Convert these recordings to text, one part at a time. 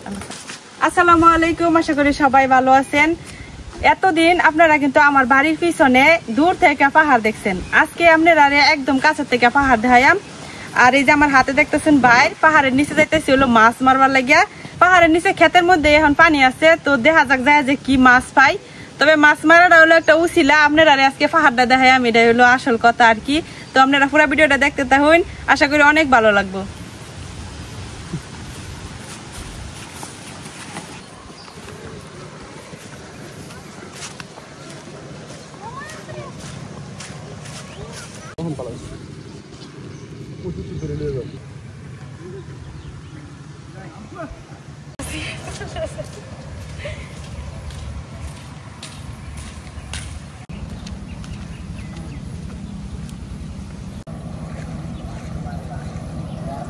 আসসালামু আলাইকুম, আশা করি সবাই ভালো আছেন। এতদিন আপনারা কিন্তু আমার বাড়ির পিছনে দূর থেকে পাহাড় দেখছেন, আজকে আপনারা একদম কাছের থেকে পাহাড় দেখাইম। আর এই যে আমার হাতে দেখতেছেন ভাই, পাহাড়ের নিচে যাইতেছি হলো মাছ মারবার লাগিয়া। পাহাড়ের নিচে ক্ষেতের মধ্যে এখন পানি আছে, তো দেখা যাক যায় যে কি মাছ পাই। তবে মাছ মারাটা হলো একটা উছিলা, আপনারা আজকে পাহাড়টা দেখাইম, এটাই হলো আসল কথা আর কি। তো আপনারা পুরো ভিডিওটা দেখতে থাকুন, আশা করি অনেক ভালো লাগবে।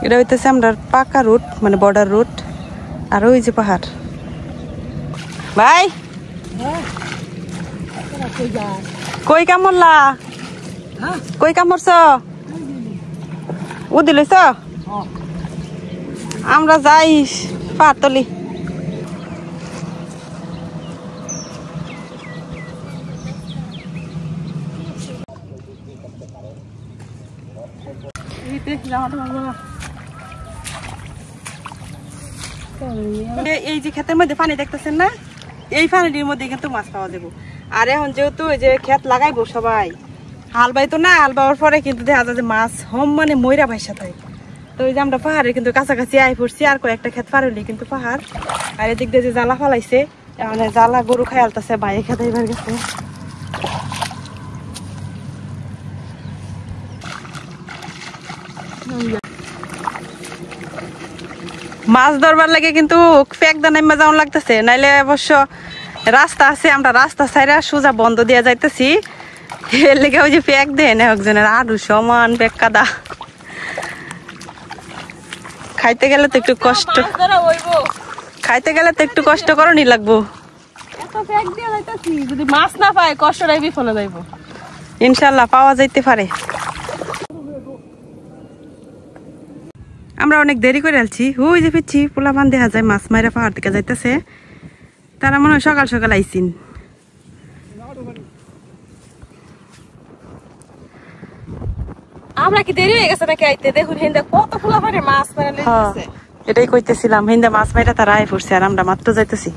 এটা হইতেছে আমরা পাকা রুট, মানে বর্ডার রুট। আর ওই যে পাহাড়। ভাই কই কামড়লা? কই কামড়ছ? উদি লইছ? আমরা যাই পাহাড়তলি। এই যে ক্ষেতের মধ্যে পানি দেখতেছেন না, এই পানিটির মধ্যে কিন্তু মাছ পাওয়া যাবে। আর এখন যেহেতু এই যে ক্ষেত লাগাইবো সবাই, হাল বাইতো না, হাল বাওয়ার পরে কিন্তু দেখা যায় যে মাছ হোম মানে ময়রা ভাইসা থাকে। তো এই যে আমরা পাহাড়ে কিন্তু কাছাকাছি আই পড়ছি, আর কয়েকটা ক্ষেত পার হইলে কিন্তু পাহাড়। আর এদিক দিয়ে যে জ্বালা ফালাইছে, মানে জ্বালা গরু খাই আলতাছে, বাইরে খেতে এবার গেছে। মাছ ধরবার লাগে কিন্তু ফেক দানাইমা যাওয়ান লাগতেছে, নাইলে অবশ্য রাস্তা আছে, আমরা রাস্তা ছাইরা সোজা বন্ধ দিয়ে যাইতেছি। এর লেগে ওই যে ফেক দেন একজনের আরু সমান ফেক কাদা। খাইতে গেলে তো একটু কষ্ট, খাইতে গেলে তো একটু কষ্ট করনি লাগবো। যদি মাছ না পাই কষ্টটাই বিফলে যাইব, ইনশাল্লাহ পাওয়া যাইতে পারে। আমরা অনেক দেরি করে আলছি, ওই যে পিচ্ছি পোলাপান দেখা যায় মাছ মাইরা পাহাড় থেকে যাইতেছে। তারা মনে হয় সকাল সকাল আইসিন। আমরা কি দেরি হয়ে গেছে নাকি আইতে? দেখুন হিন্দা কত পোলাপানে মাছ মারা লেগেছে। এটাই কইতেছিলাম, হিন্দা মাছ মাইরা তারা আই পড়ছে, আর আমরা মাত্র যাইতেছি।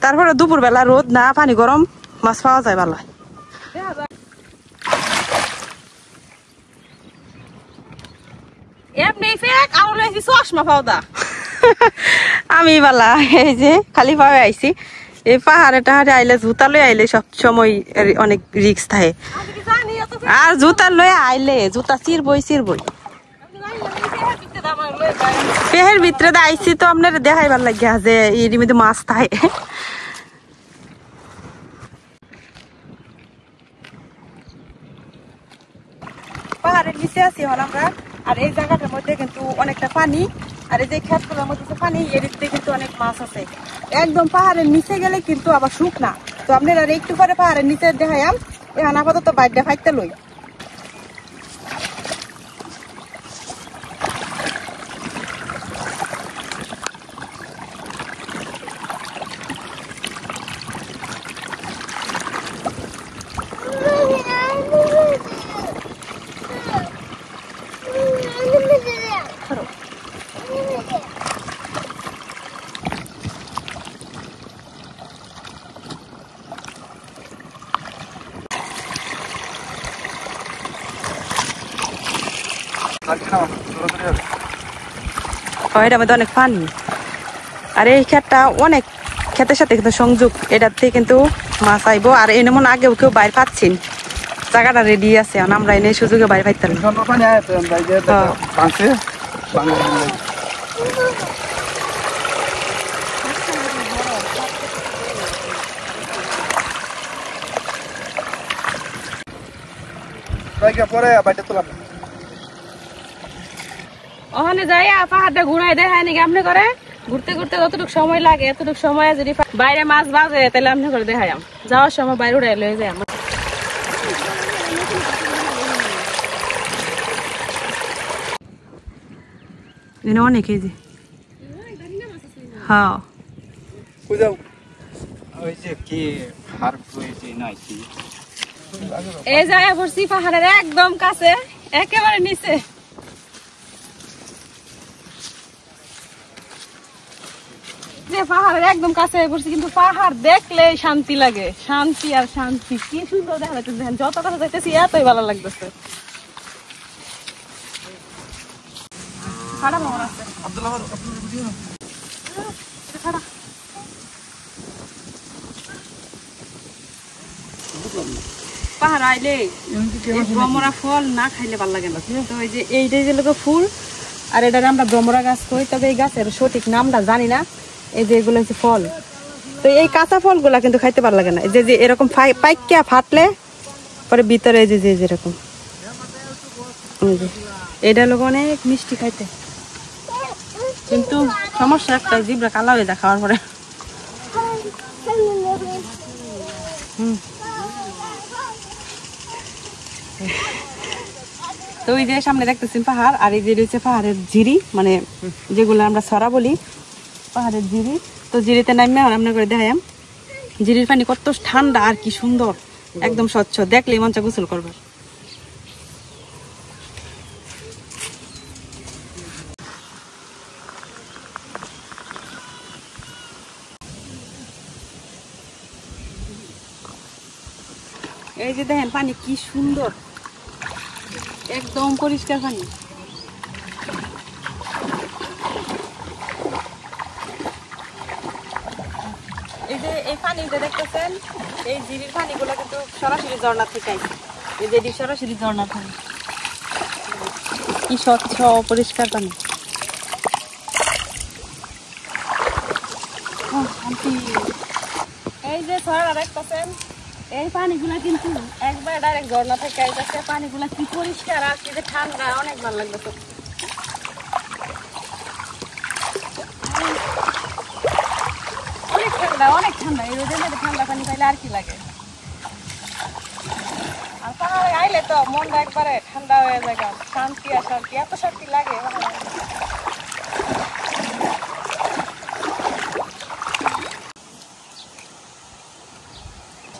তারপরে দুপুর বেলা রোদ না, পানি গরম, মাছ পাওয়া যায় ভালো। আমি বালা এই যে খালি পাবে আইছি। এই পাহাড়ে টাহাড়ে আইলে জুতা লয়ে আইলে সব সময় অনেক রিস্ক থাকে, আর জুতা লয়ে আইলে জুতা চিরবই। পেহের ভিতরে আইছি তো আপনার দেখাইবার লাগিয়া যে এর মধ্যে মাছ থাকে। পাহাড়ের নিচে আছি এখন আমরা, আর এই জায়গাটার মধ্যে কিন্তু অনেকটা পানি। আর এই যে ক্ষেতগুলোর মধ্যে পানি, এর দিকে কিন্তু অনেক মাছ আছে। একদম পাহাড়ের নিচে গেলে কিন্তু আবার শুকনা। তো আপনারা একটু পরে পাহাড়ের নিচে দেখাইম। এখন আপাতত বাইরে ফাইতে লই। এটার মধ্যে অনেক পানি, আর এই ক্ষেতটা অনেক ক্ষেতের সাথে কিন্তু সংযোগ, এটার থেকে কিন্তু মাছ আইব। আর এনে মনে আগেও কেউ বাইরে পাচ্ছেন, জায়গাটা রেডি আছে, আমরা এনে সুযোগে বাইরে পাইতাম। ওখানে যাই পাহাড়টা ঘুরাই দেখায় নাকি আপনি করে ঘুরতে ঘুরতে যতটুকু সময় লাগে, এতটুকু সময় যদি বাইরে মাছ বাজে তাহলে আপনি করে দেখাই। যাওয়ার সময় বাইরে উড়াই লয়ে যায়। অনেক এই যে হ্যাঁ বুঝাও ওই যে কি হার হয়েছে নাকি এই যায় পড়ছি পাহাড়ের একদম কাছে একেবারে নিচে যে পাহাড়ের একদম কাছে পড়ছি কিন্তু পাহাড় দেখলে শান্তি লাগে শান্তি আর শান্তি কি সুন্দর দেখা যাচ্ছে দেখেন যত কাছে যাইতেছি এতই ভালো লাগতেছে খারাপ মনে আছে আব্দুল্লাহ আপনার ভিডিও না খারাপ পাহাড় আইলে ভ্রমরা ফল না খাইলে ভালো লাগে না তো এই যে এইটাই যে লোক ফুল আর এটা আমরা ভ্রমরা গাছ কই তবে এই গাছের সঠিক নামটা জানি না এই যে এগুলো হচ্ছে ফল তো এই কাঁচা ফলগুলা কিন্তু খাইতে ভালো লাগে না এই যে এরকম পাইকিয়া ফাটলে পরে ভিতরে এই যে যেরকম এটা লোক অনেক মিষ্টি খাইতে কিন্তু সমস্যা একটা জিভটা কালা হয়ে যায় খাওয়ার পরে তো ওই যে সামনে দেখতেছেন পাহাড় আর এই যে রয়েছে পাহাড়ের ঝিরি মানে যেগুলো আমরা সরা বলি পাহাড়ের ঝিরি তো ঝিরিতে নামে রান্না করে দেখাম ঝিরির পানি কত ঠান্ডা আর কি সুন্দর একদম স্বচ্ছ দেখলে মন চায় গোসল করবার এই যে দেখেন পানি কি সুন্দর একদম পরিষ্কার পানি এই যে এই পানি যে দেখতেছেন এই ঝিরির পানিগুলো কিন্তু সরাসরি ঝর্ণা থেকে আসে এই যে সরাসরি ঝর্ণা পানি কি স্বচ্ছ পরিষ্কার পানি এই যে ছড়া দেখতেছেন এই পানিগুলা কিন্তু একবার ডাইরেক্ট ঝর্ণা থেকে আইতেছে পানিগুলা কি পরিষ্কার আর কি যে ঠান্ডা অনেক ভালো লাগতেছে অনেক ঠান্ডা এই রোদের মধ্যে ঠান্ডা পানি পাইলে আর কি লাগে আর পাহাড়ে আইলে তো মনটা একবারে ঠান্ডা হয়ে যায় শান্তি আর শান্তি এত শান্তি লাগে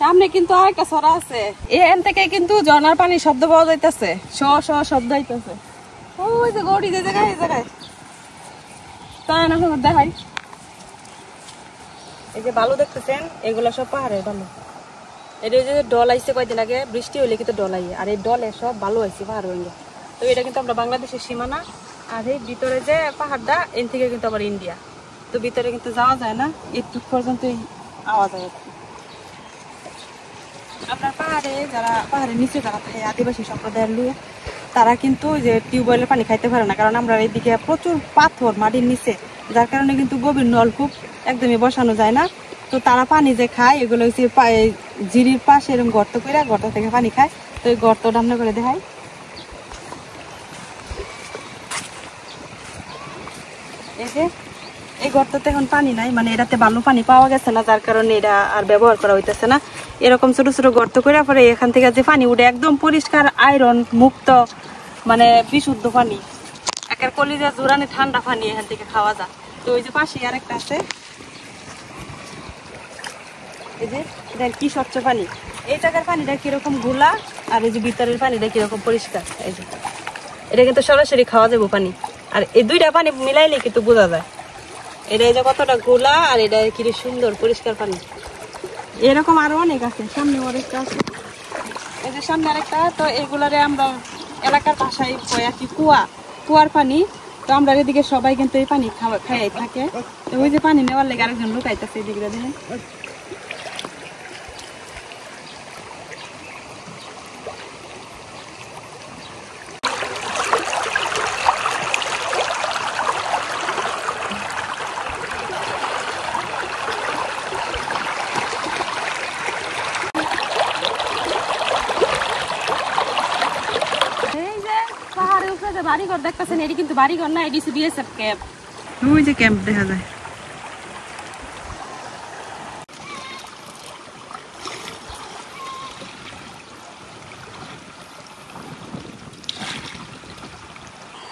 সামনে কিন্তু আরেকটা ছড়া আছে এখান থেকে কিন্তু ঝর্ণার পানি শব্দ পাওয়া যাইতেছে শ শ শব্দ হইতেছে ওই যে গড়ি যে জায়গায় এই জায়গায় তাই না দেখাই এই যে বালু দেখতেছেন এগুলো সব পাহাড়ের বালু এটা যে ডল আইছে কয়দিন আগে বৃষ্টি হইলে কিন্তু ডল আই আর এই ডলে সব বালু আইছে পাহাড় হইলে তো এটা কিন্তু আমরা বাংলাদেশের সীমানা আর এই ভিতরে যে পাহাড়টা এর থেকে কিন্তু আবার ইন্ডিয়া তো ভিতরে কিন্তু যাওয়া যায় না একটু পর্যন্তই আওয়াজ হয় আপনার পাহাড়ে যারা পাহাড়ের নিচে যারা থাকে আদিবাসী সম্প্রদায়ের লোক তারা কিন্তু যে টিউবওয়েলের পানি খাইতে পারে না কারণ আমরা এইদিকে প্রচুর পাথর মাটির নিচে যার কারণে কিন্তু গভীর নলকূপ একদমই বসানো যায় না তো তারা পানি যে খায় এগুলো হচ্ছে ঝিরির পাশে এরকম গর্ত করে গর্ত থেকে পানি খায় তো এই গর্ত রান্না করে দেখায় এই যে এই গর্ততে এখন পানি নাই মানে এটাতে বালু পানি পাওয়া গেছে না যার কারণে এটা আর ব্যবহার করা হইতেছে না এরকম ছোট ছোট গর্ত করে পরে এখান থেকে যে পানি উঠে একদম পরিষ্কার আয়রন মুক্ত মানে বিশুদ্ধ পানি একের কলিজা জোরানে ঠান্ডা পানি এখান থেকে খাওয়া যায় তো ওই যে পাশে আরেকটা আছে এই যে দেখ কি স্বচ্ছ পানি এই জায়গার পানিটা কিরকম ঘোলা আর এই যে ভিতরের পানিটা কিরকম পরিষ্কার এই যে এটা কিন্তু সরাসরি খাওয়া যাবে পানি আর এই দুইটা পানি মিলাইলে কিন্তু বোঝা যায় এটা এই যে কতটা ঘোলা আর এটা কি সুন্দর পরিষ্কার পানি এরকম আরো অনেক আছে সামনে আরেকটা আছে এই যে সামনে আরেকটা তো এগুলারে আমরা এলাকার ভাষায় কই আর কি কুয়ার পানি তো আমরা এদিকে সবাই কিন্তু এই পানি খাই থাকে তো ওই যে পানি নেওয়ার লেগে আরেকজন লোক আইতাছে এদিকে দেখেন বাড়িঘর দেখতেছেন এটি কিন্তু বাড়িঘর না এটি বিএসএফ ক্যাম্প ওই যে ক্যাম্প দেখা যায়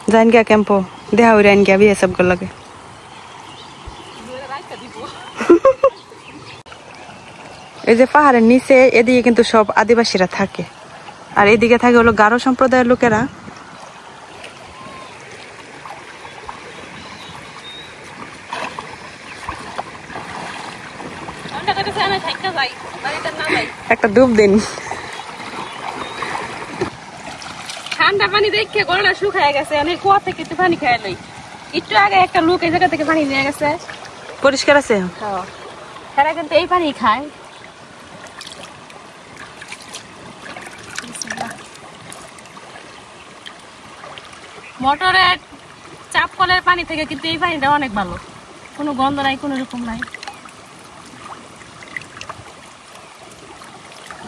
जाइन क्या कैंपो देहा हो रहा है इनके अभी ये सब कर लगे এই যে পাহাড়ের নিচে এদিকে কিন্তু সব আদিবাসীরা থাকে, আর এদিকে থাকে হলো গারো সম্প্রদায়ের লোকেরা। একটা ডুব দিন, ঠান্ডা পানি দেখে গলাটা শুকায় গেছে, অনেক কুয়া থেকে একটু পানি খাই লই। একটু আগে একটা লোক এই জায়গা থেকে পানি নিয়ে গেছে, পরিষ্কার আছে। তারা কিন্তু এই পানি খায়। মোটরের চাপ কলের পানি থেকে কিন্তু এই পানিটা অনেক ভালো, কোনো গন্ধ নাই, কোনো রকম নাই।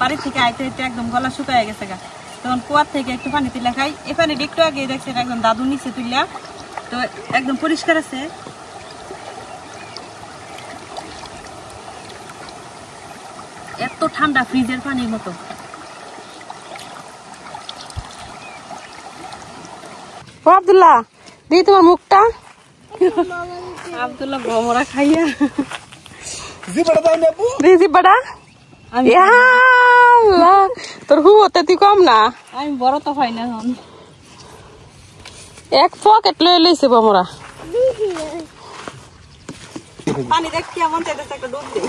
বাড়ি থেকে আইতে আইতে একদম গলা শুকায় গেছে গা, তখন কুয়ার থেকে একটু পানি তুলে খাই। এই পানিটা একটু আগে দেখছেন একদম দাদু নিচে তুললা, তো একদম পরিষ্কার আছে। এত ঠান্ডা, ফ্রিজের পানির মতো। ও আব্দুল্লাহ, দিই তোমার মুখটা। আব্দুল্লাহ ভমরা খাইয়া জিবাটা তোর হুবতে তুই কম না, আমি বড় তো হয় না। এখন এক পকেট লয়ে লইছে ভমরা। পানি দেখতে এমন চাইতেছে একটা ডুব দিই।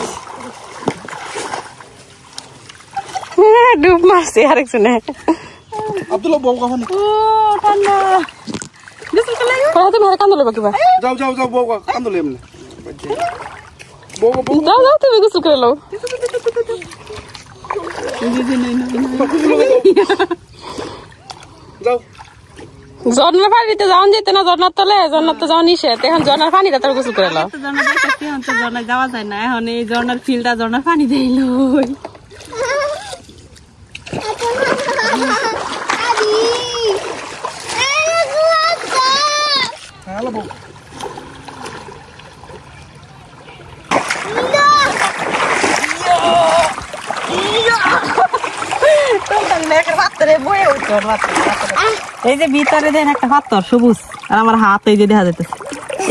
ডুব মারছে আরেকজনে। আব্দুল্লাহ বউ কখন? ও ঠান্ডা। গোসল করলে কত মারে কান্দলে বাকিবা। যাও যাও যাও বউ কান্দলে এমনি। বউ বউ যাও যাও তুমি গোসল করে লও। যাও। ঝর্ণার পানিতে যাওয়া যেত না, ঝর্ণার তলে, ঝর্ণার তো যাওয়া নিষেধ। এখন ঝর্ণার পানিটা তার গোসল করে লও। ঝর্ণায় যাওয়া যায় না, এখন এই ঝর্ণার ফিল্ডটা ঝর্ণার পানি দেয় লই। হ্যালো বউ। এই যে ভিতরে দেন একটা পাথর সবুজ, আর আমার হাত এই যে দেখা যাইতেছে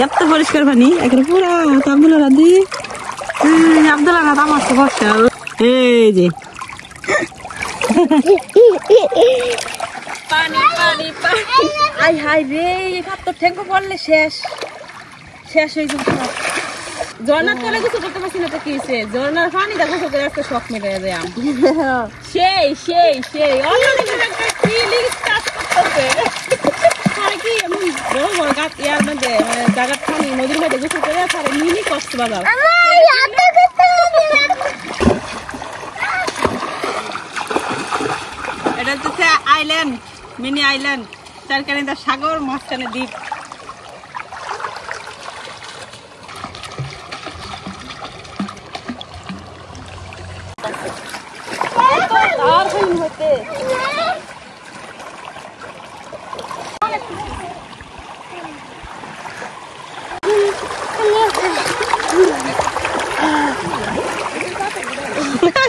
এত পরিষ্কার পানি এখানে পুরো। আব্দুল্লাহ রাধি, আব্দুল্লাহ রাধ আমার তো বসা। এই যে পানি পানি পানি, আই হাই রে, এই পাথর ঠেঙ্গো পড়লে শেষ শেষ হয়ে যাবে। ঝর্ণার তলে গোসল করতে পারছি না তো কি হয়েছে, ঝর্ণার পানিটা গোসল করে একটা শখ মেটে যায়। সেই সেই সেই অন্যদিনের একটা ফিলিংস কাজ করতেছে। আর কি এমন বড় বড় গাছ ইয়ার মধ্যে, মানে জায়গার পানি নদীর মধ্যে গোসল করে আর মিনি কষ্ট বাজাও। এটা হচ্ছে আইল্যান্ড, মিনি আইল্যান্ড, চারখানে সাগর, মাঝখানে দ্বীপ।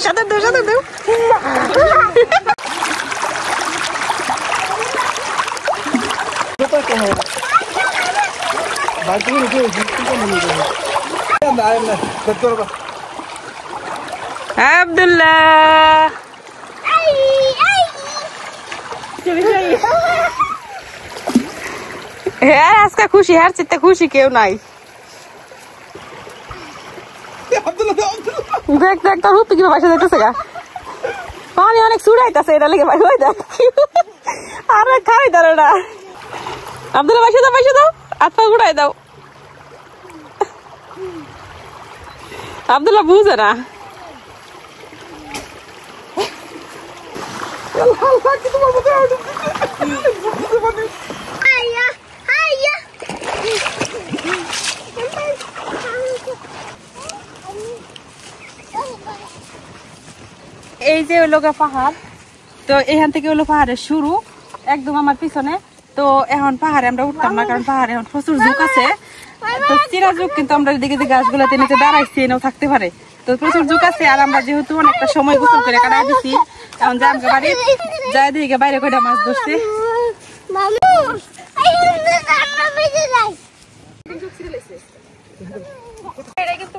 সাথে দেও সাথে দেও। আব্দুল্লাহ হ্যাঁ, আজকে খুশি, হার চিত্তে খুশি কেউ নাই। দেখ দেখ তোর হুপি কিভাবে বাসা যাইতেছে গা, পানি অনেক চুড়াইতেছে, এটা লেগে ভাই দেখ। আরে খাই দাঁড়ো না, আব্দুল্লাহ বাসা দাও, বাসা দাও, হাত পা গুড়াই দাও। আব্দুল্লাহ বুঝে না। এই যে হলো পাহাড়, তো এখান থেকে হলো পাহাড়ের শুরু একদম আমার পিছনে। তো এখন পাহাড়ে আমরা উঠতাম না, কারণ পাহাড়ে এখন প্রচুর ঝুঁক আছে। তো চিরা ঝুঁক, কিন্তু আমরা এদিকে যে গাছগুলোতে নিচে দাঁড়াইছি এনেও থাকতে পারে, তো প্রচুর ঝুঁক আছে। আর আমরা যেহেতু অনেকটা সময় গোসল করে কাটাই দিচ্ছি, এখন যে আমরা বাড়ি যাই দিকে বাইরে কয়টা মাছ ধরছে। এটা কিন্তু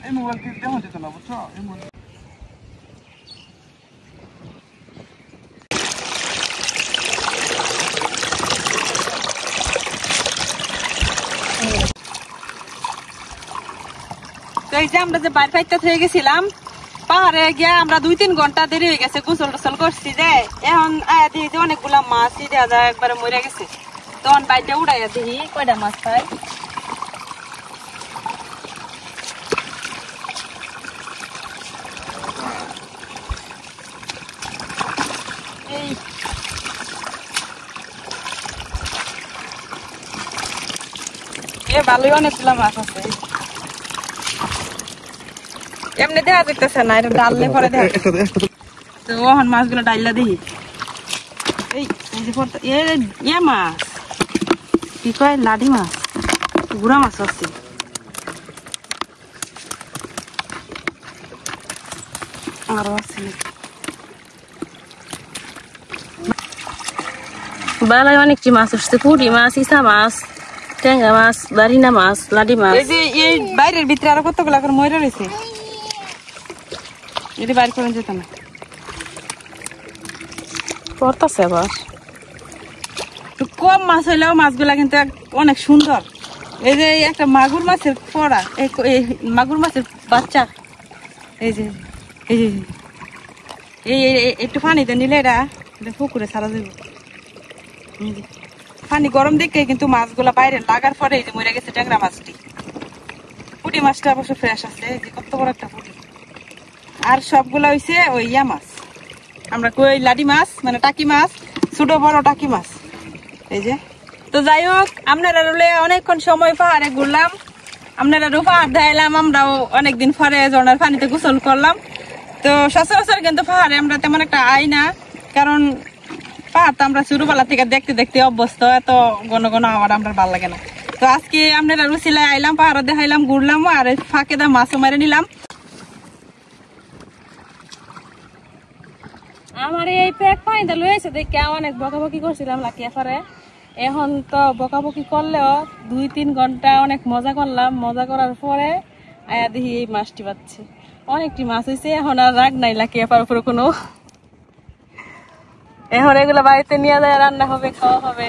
এই মোবাইল কি দেখো যেত না বুঝছো এই মোবাইল তো এই যে আমরা যে বাইর ফাইতে হয়ে গেছিলাম পাহাড়ে গিয়ে আমরা 2-3 ঘন্টা দেরি হয়ে গেছে গোসল টোসল করছি যে এখন আয়া দিই যে অনেকগুলা মাছই দেওয়া যায় একবারে মরে গেছে তখন বাইরে উড়াইয়া দিই কয়টা মাছ পাই ভালোই অনেকগুলা মাছ আছে এমনি দেখা যাইতেছে না এটা ডাললে পরে দেখা তো ওহন মাছগুলো ডাইলা দিই এই যে মাছ কি কয় লাডি মাছ গুড়া মাছ আছে আরো আছে বালায় অনেকটি মাছ আসছে পুঁটি মাছ ইসা মাছ ট্যাংরা মাছ বারিনা মাছ লাডি মাছ এই যে এই বাইরের ভিতরে আরো কতগুলা করে মরে রয়েছে এটি বাইর করে যেত না পড়তাছে আবার কম মাছ হইলেও মাছগুলা কিন্তু অনেক সুন্দর এই যে একটা মাগুর মাছের পড়া এই মাগুর মাছের বাচ্চা এই যে এই যে এই একটু পানিতে নিলে এটা পুকুরে ছাড়া যাবে পানি গরম দেখে কিন্তু মাছগুলা বাইরে লাগার পরে এই যে মরে গেছে ট্যাংরা মাছটি পুঁটি মাছটা অবশ্য ফ্রেশ আছে যে কত বড় একটা পুঁটি আর সবগুলা হইছে ওই ইয়া মাছ আমরা কই লাডি মাছ মানে টাকি মাছ ছোট বড় টাকি মাছ এই যে তো যাই হোক আপনারা অনেকক্ষণ সময় পাহাড়ে ঘুরলাম আপনারা পাহাড় দেখাইলাম আমরাও অনেকদিন পরে ঝর্ণার পানিতে গোসল করলাম তো সচরাচর কিন্তু পাহাড়ে আমরা তেমন একটা আই না কারণ পাহাড় তো আমরা ছোটবেলা থেকে দেখতে দেখতে অভ্যস্ত এত ঘন ঘন আমার আমরা ভালো লাগে না তো আজকে আপনারা রুচিলায় আইলাম পাহাড় দেখাইলাম ঘুরলাম আর ফাঁকে দা মাছও মেরে নিলাম আমার এই প্যাক পানিটা লয়েছে দেখে অনেক বকাবকি করছিলাম লাকিয়া পারে এখন তো বকাবকি করলেও 2-3 ঘন্টা অনেক মজা করলাম মজা করার পরে আয়া দেখি এই মাছটি পাচ্ছে অনেকটি মাছ হয়েছে এখন আর রাগ নাই লাকিয়া পার উপরে কোনো এখন এগুলো বাড়িতে নিয়ে যায় রান্না হবে খাওয়া হবে